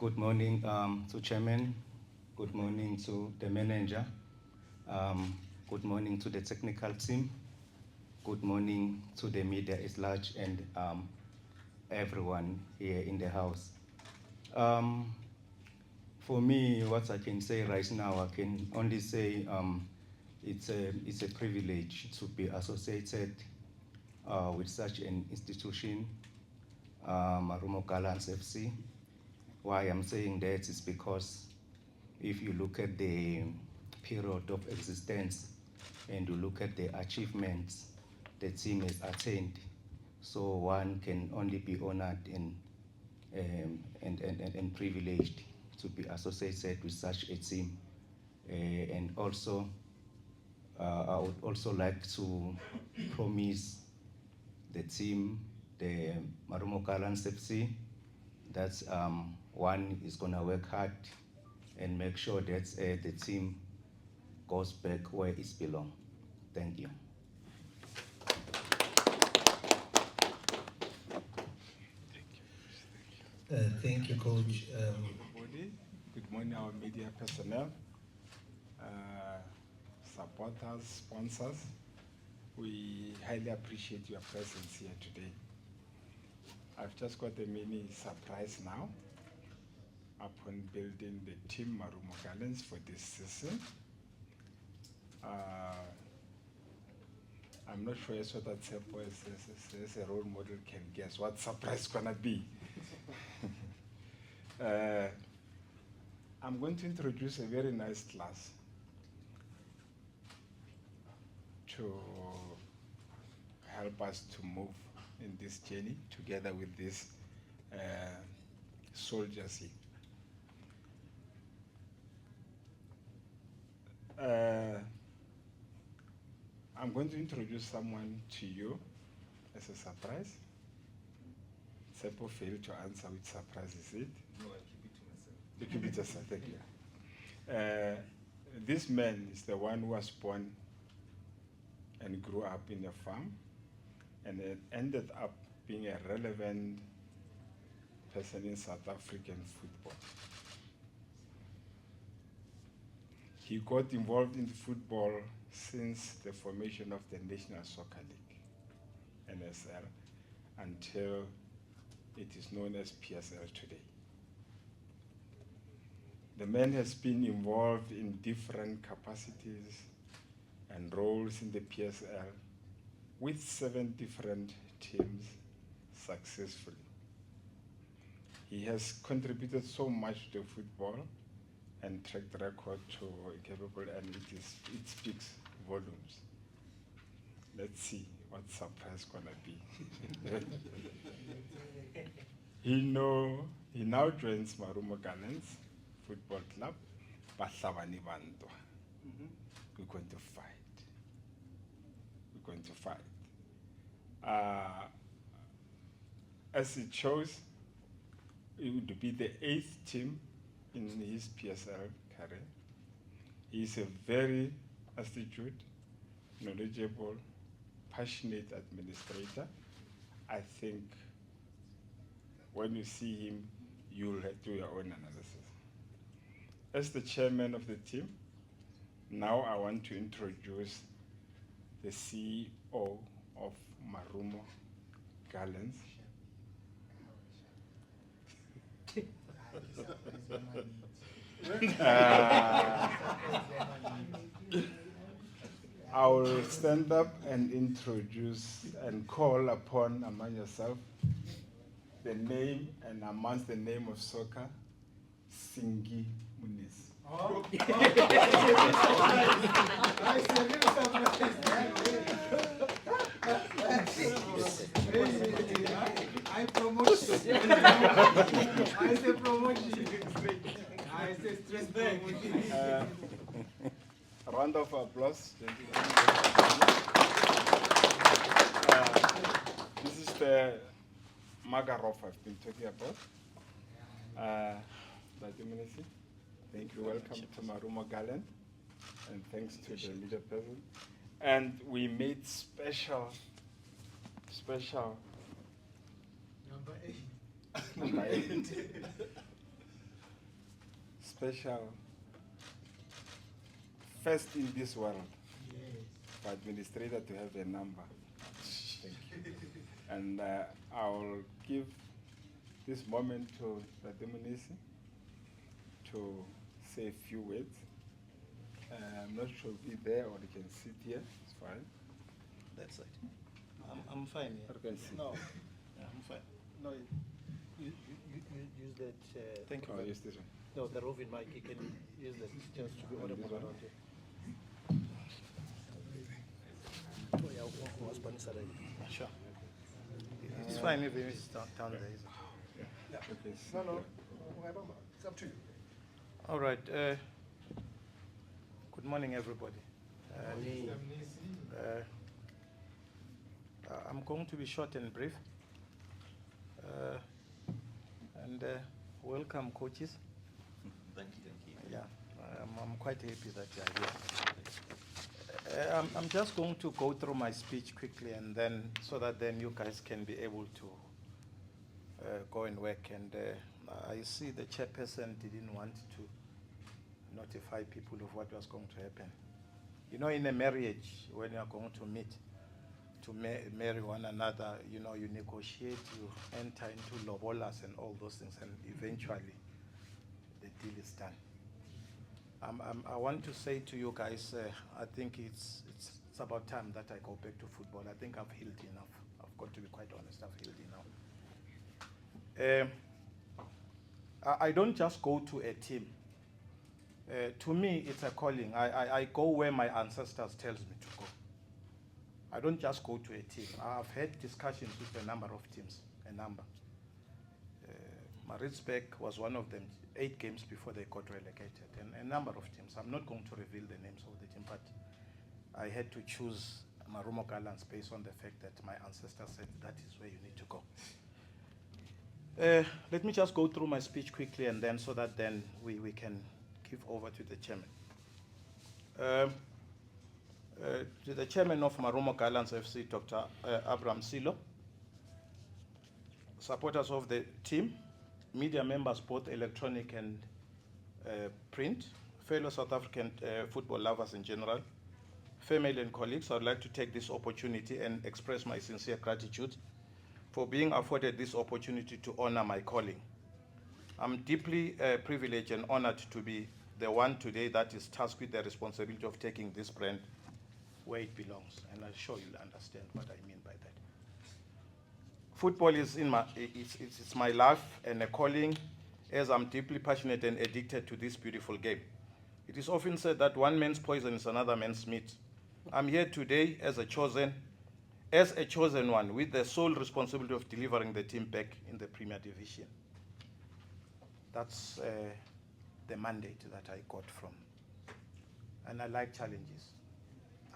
Good morning to Chairman. Good morning to the manager. Good morning to the technical team. Good morning to the media at large and everyone here in the house. For me, what I can say right now, I can only say it's a privilege to be associated with such an institution, Marumo Gallants FC. Why I'm saying that is because if you look at the period of existence and you look at the achievements the team has attained, so one can only be honored and privileged to be associated with such a team. And also, I would also like to promise the team, the Marumo Gallants FC, that one is going to work hard and make sure that the team goes back where it belongs. Thank you. Thank you, Coach. Everybody, good morning, our media personnel, supporters, sponsors. We highly appreciate your presence here today. I've just got a mini surprise now upon building the team Marumo Gallants for this season. I'm not sure so that Sepo as a role model can guess what surprise is gonna be. I'm going to introduce a very nice class to help us to move in this journey together with these soldiers here. I'm going to introduce someone to you as a surprise. Sepo failed to answer which surprise is it? No, I'll keep it to myself. You keep it yourself, thank you. This man is the one who was born and grew up in a farm and ended up being a relevant person in South African football. He got involved in football since the formation of the National Soccer League, NSL, until it is known as PSL today. The man has been involved in different capacities and roles in the PSL with 7 different teams successfully. He has contributed so much to football and track record to capable, and it speaks volumes. Let's see what surprise gonna be. He now joins Marumo Gallants Football Club, Bahlabani Bantwa. We're going to fight. We're going to fight. As it shows, it would be the 8th team in his PSL career. He is a very astute, knowledgeable, passionate administrator. I think when you see him, you'll do your own analysis. As the chairman of the team, now I want to introduce the CEO of Marumo Gallants. I will stand up and introduce and call upon among yourself the name and amongst the name of soccer, Singi Mnisi. I promotion. I say promotion. I say stress promotion. A round of applause. This is the Magarov I've been talking about. Mnisi, thank you. Welcome to Marumo Gallant, and thanks to the leader person. And we made special Number 8. special, first in this world Yes. for administrator to have a number. Thank you. And I will give this moment to the Mnisi to say a few words. I'm not sure if he's there or he can sit here. It's fine. That's it. I'm fine. Or can sit. No, I'm fine. No, you use that. Thank you. Oh, yes, this one. No, the roving mic. You can use that just to be And audible this one? around here. Oh yeah, was Spanish. Sure. It's fine if it's down there. Is it? Okay, sit No, no, here. it's up to you. All right. Good morning, everybody. I'm going to be short and brief. Welcome, coaches. Thank you. Yeah, I'm quite happy that you're here. I'm just going to go through my speech quickly, and then so that then you guys can be able to go and work. And I see the chairperson didn't want to notify people of what was going to happen. You know, in a marriage, when you are going to meet to marry one another, you know, you negotiate, you enter into lobolas and all those things, and eventually the deal is done. I want to say to you guys, I think it's about time that I go back to football. I think I've healed enough. I've got to be quite honest, I've healed enough. I don't just go to a team. To me, it's a calling. I go where my ancestors tells me to go. I don't just go to a team. I've had discussions with a number of teams, Maritzburg was one of them, 8 games before they got relegated, and a number of teams. I'm not going to reveal the names of the team, but I had to choose Marumo Gallants based on the fact that my ancestors said that is where you need to go. Let me just go through my speech quickly, and then so that then we can give over to the chairman. To the chairman of Marumo Gallants FC, Dr. Abraham Silo, supporters of the team, media members, both electronic and print, fellow South African football lovers in general, family and colleagues, I would like to take this opportunity and express my sincere gratitude for being afforded this opportunity to honor my calling. I'm deeply privileged and honored to be the one today that is tasked with the responsibility of taking this brand where it belongs, and I'm sure you'll understand what I mean by that. Football is it's my life and a calling, as I'm deeply passionate and addicted to this beautiful game. It is often said that one man's poison is another man's meat. I'm here today as a chosen one with the sole responsibility of delivering the team back in the Premier Division. That's the mandate that I got from, and I like challenges.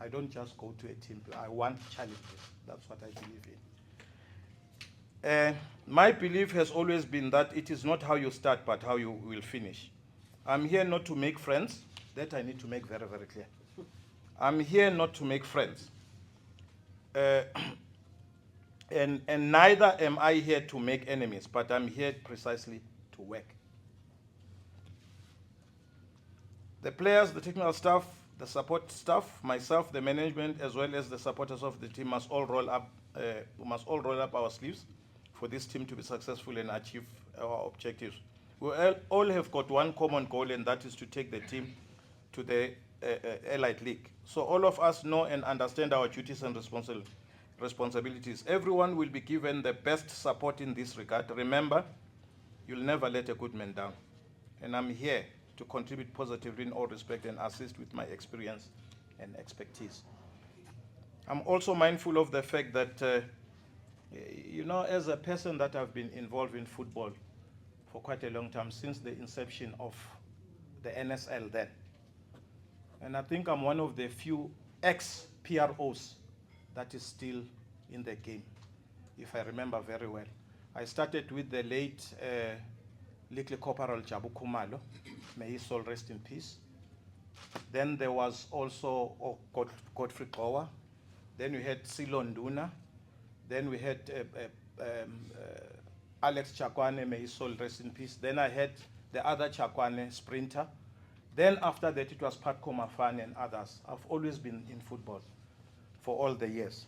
I don't just go to a team, I want challenges. That's what I believe in. My belief has always been that it is not how you start, but how you will finish. I'm here not to make friends. That I need to make very, very clear. I'm here not to make friends. And neither am I here to make enemies, but I'm here precisely to work. The players, the technical staff, the support staff, myself, the management, as well as the supporters of the team must all roll up our sleeves for this team to be successful and achieve our objectives. We all have got one common goal, and that is to take the team to the Elite League. So all of us know and understand our duties and responsibilities. Everyone will be given the best support in this regard. Remember, you'll never let a good man down. And I'm here to contribute positively in all respect and assist with my experience and expertise. I'm also mindful of the fact that, you know, as a person that I've been involved in football for quite a long time, since the inception of the NSL then. And I think I'm one of the few ex-PROs that is still in the game, if I remember very well. I started with the late Little Corporal Jabu Kumalo, may his soul rest in peace. Then there was also Godfrey Kowa. Then we had Silo Nduna. Then we had Alex Chakwane, may his soul rest in peace. Then I had the other Chakwane sprinter. Then after that, it was Pat Komafan and others. I've always been in football for all the years.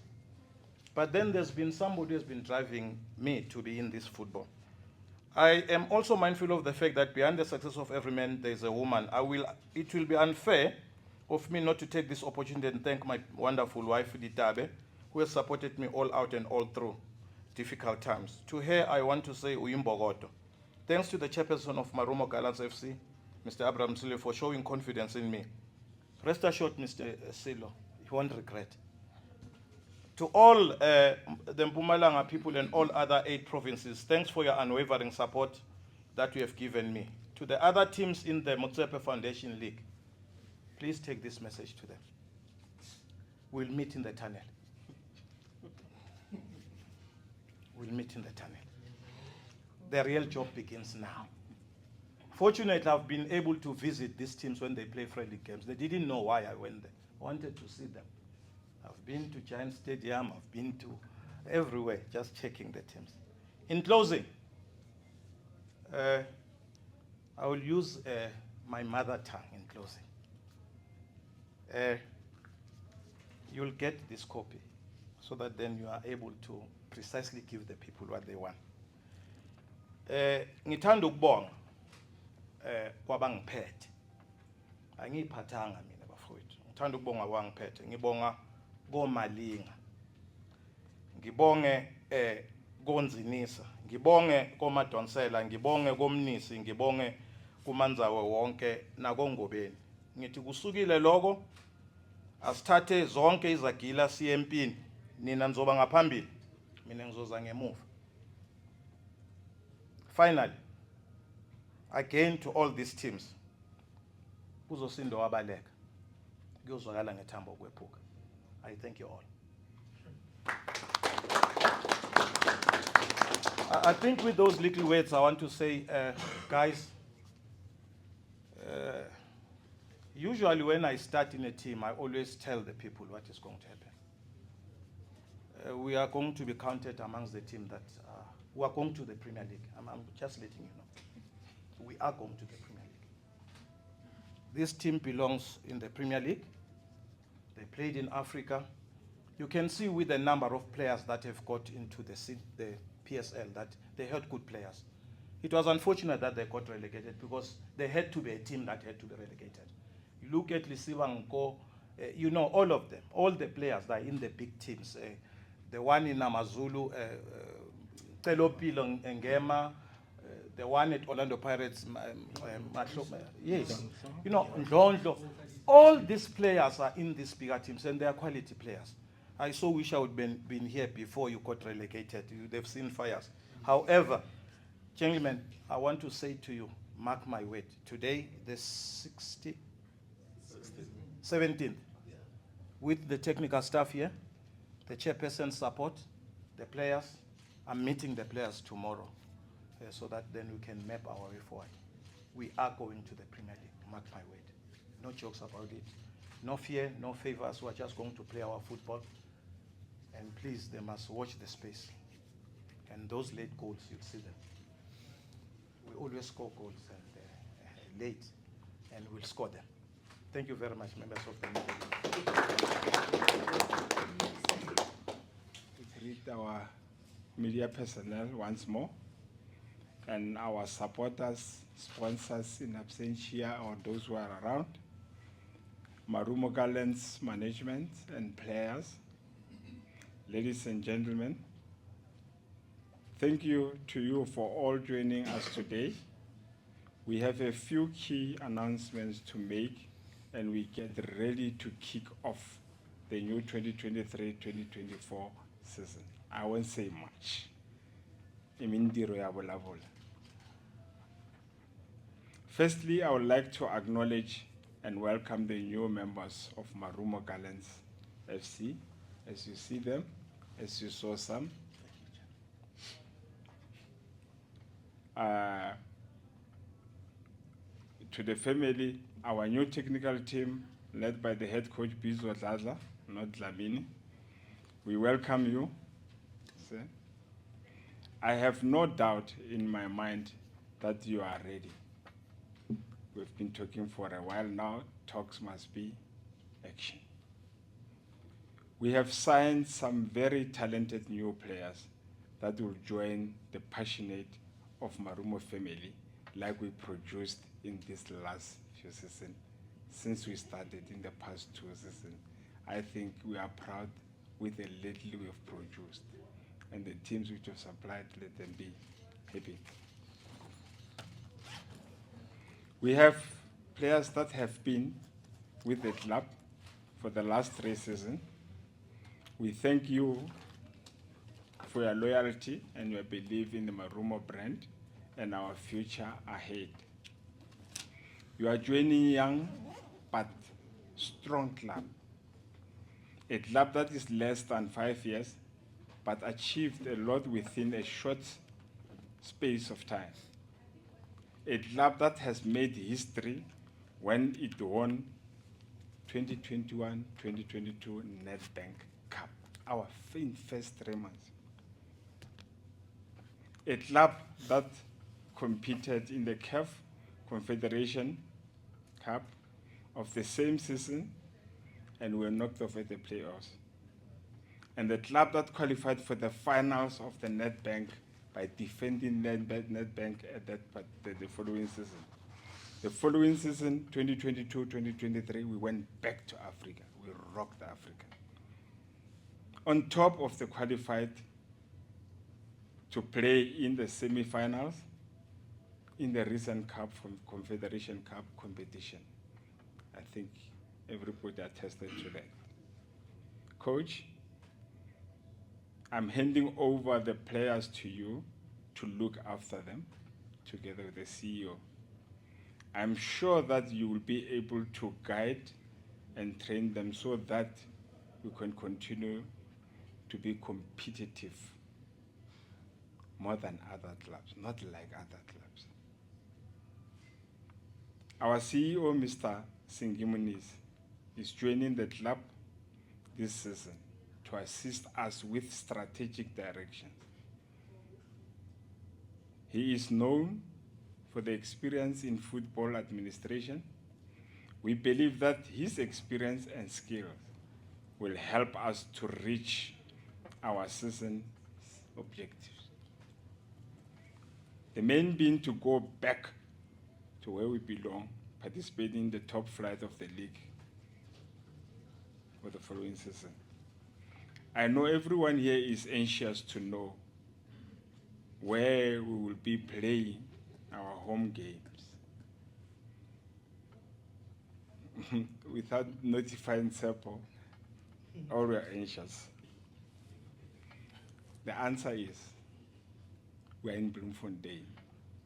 But then there's been somebody who's been driving me to be in this football. I am also mindful of the fact that behind the success of every man, there is a woman. It will be unfair of me not to take this opportunity and thank my wonderful wife, Ditabe, who has supported me all out and all through difficult times. To her, I want to say, Uyimbogoto. Thanks to the chairperson of Marumo Gallants FC, Mr. Abraham Sile, for showing confidence in me. Rest assured, Mr. Silo, you won't regret. To all the Mpumalanga people and all other 8 provinces, thanks for your unwavering support that you have given me. To the other teams in the Motsepe Foundation League, please take this message to them. We'll meet in the tunnel. We'll meet in the tunnel. The real job begins now. Fortunately, I've been able to visit these teams when they play friendly games. They didn't know why I went there. I wanted to see them. I've been to Giant Stadium, I've been to everywhere, just checking the teams. In closing, I will use my mother tongue in closing. You'll get this copy so that then you are able to precisely give the people what they want. Ngithanda ukubonga kwabangiphethe. Angiyiphathanga mina bafowethu. Ngithanda ukubonga kwabangiphethe. Ngibonga koMalinga. Ngibonge koNzinisa. Ngibonge koMadonsela, ngibonge koMnisi, ngibonge kuManzawe wonke nakoNgobeni. Ngithi kusukile lokho asithathe zonke izagila siye empini. Nina nizoba ngaphambili, mina ngizoza ngemuva. Finally, again to all these teams, kuzosindo wabaleka, kuyozwakala ngethambo kwephuka. I thank you all. I think with those little words, I want to say, guys, usually when I start in a team, I always tell the people what is going to happen. We are going to be counted amongst the team that who are going to the Premier League. I'm just letting you know. We are going to the Premier League. This team belongs in the Premier League. They played in Africa. You can see with the number of players that have got into the PSL that they had good players. It was unfortunate that they got relegated because they had to be a team that had to be relegated. You look at Lisibango, you know, all of them, all the players that are in the big teams. The one in Amazulu, Telopilo Ngema, the one at Orlando Pirates, yes. You know, Ndlondlo. All these players are in these bigger teams and they are quality players. I so wish I would have been here before you got relegated. They've seen fires. However, gentlemen, I want to say to you, mark my word, today, the 17th, with the technical staff here, the chairperson's support, the players, I'm meeting the players tomorrow so that then we can map our way forward. We are going to the Premier League, mark my word. No jokes about it. No fear, no favors. We're just going to play our football. And please, they must watch the space. And those late goals, you'll see them. We always score goals and late, and we'll score them. Thank you very much, members of the media. We greet our media personnel once more, and our supporters, sponsors in absentia, or those who are around, Marumo Gallants management and players. Ladies and gentlemen, thank you to you for all joining us today. We have a few key announcements to make, and we get ready to kick off the new 2023-2024 season. I won't say much. Firstly, I would like to acknowledge and welcome the new members of Marumo Gallants FC, as you see them, as you saw some. To the family, our new technical team, led by the head coach Pitso, not Dlamini, we welcome you. Sir. I have no doubt in my mind that you are ready. been talking for a while now. Talks must be action. We have signed some very talented new players that will join the passionate of Marumo family like we produced in this last few seasons. Since we started in the past 2 seasons, I think we are proud with the little we have produced. And the teams which have supplied, let them be happy. We have players that have been with the club for the last 3 seasons. We thank you for your loyalty and your belief in the Marumo brand and our future ahead. You are joining young but strong club. A club that is less than 5 years but achieved a lot within a short space of time. A club that has made history when it won 2021-2022 Nedbank Cup, our first 3 months. A club that competed in the CAF Confederation Cup of the same season and were knocked off at the playoffs. And the club that qualified for the finals of the Nedbank by defending Nedbank at the following season. The following season, 2022-2023, we went back to Africa. We rocked Africa. On top of the qualified to play in the semi-finals in the recent Cup Confederation Cup competition. I think everybody attested to that. Coach, I'm handing over the players to you to look after them together with the CEO. I'm sure that you will be able to guide and train them so that we can continue to be competitive more than other clubs, not like other clubs. Our CEO, Mr. Mnisi, is joining the club this season to assist us with strategic direction. He is known for the experience in football administration. We believe that his experience and skills will help us to reach our season objectives. The main being to go back to where we belong, participating in the top flight of the league for the following season. I know everyone here is anxious to know where we will be playing our home games. Without notifying Seppo, all we are anxious. The answer is, we are in Bloemfontein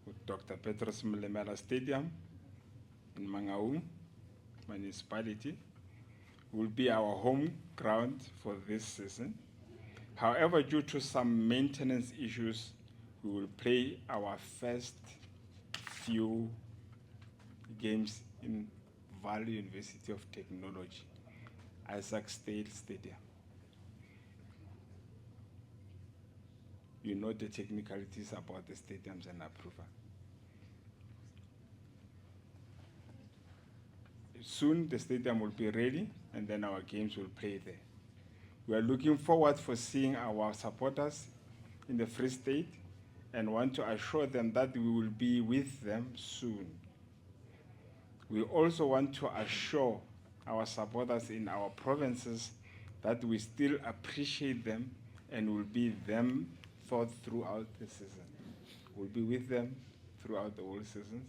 with Dr. Petrus Mlemela Stadium in Mangaung municipality. Will be our home ground for this season. However, due to some maintenance issues, we will play our first few games in Valley University of Technology, Isaac State Stadium. You know the technicalities about the stadiums and approval. Soon the stadium will be ready and then our games will play there. We are looking forward for seeing our supporters in the Free State and want to assure them that we will be with them soon. We also want to assure our supporters in our provinces that we still appreciate them and will be them throughout the season. We'll be with them throughout the whole seasons.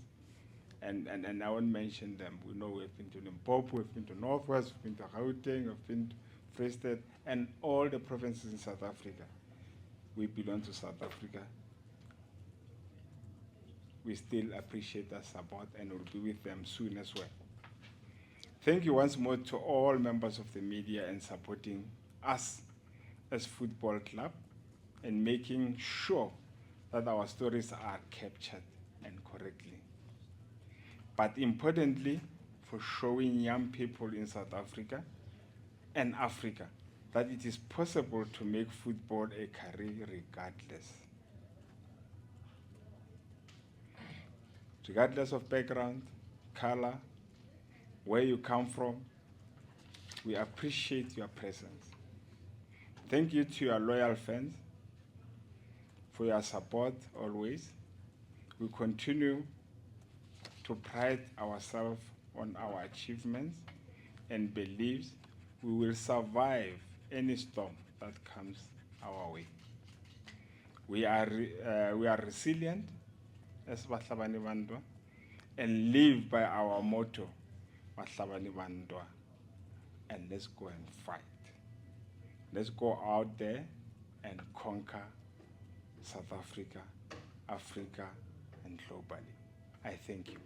And I won't mention them. We know we've been to Limpopo, we've been to Northwest, we've been to Gauteng, we've been to Free State, and all the provinces in South Africa. We belong to South Africa. We still appreciate their support and will be with them soon as well. Thank you once more to all members of the media and supporting us as football club and making sure that our stories are captured and correctly. But importantly, for showing young people in South Africa and Africa that it is possible to make football a career regardless. Regardless of background, color, where you come from. We appreciate your presence. Thank you to your loyal fans for your support always. We continue to pride ourselves on our achievements and believes we will survive any storm that comes our way. We are resilient as Bahlabani Bandwa and live by our motto, Bahlabani Bandwa, and let's go and fight. Let's go out there and conquer South Africa, Africa, and globally. I thank you.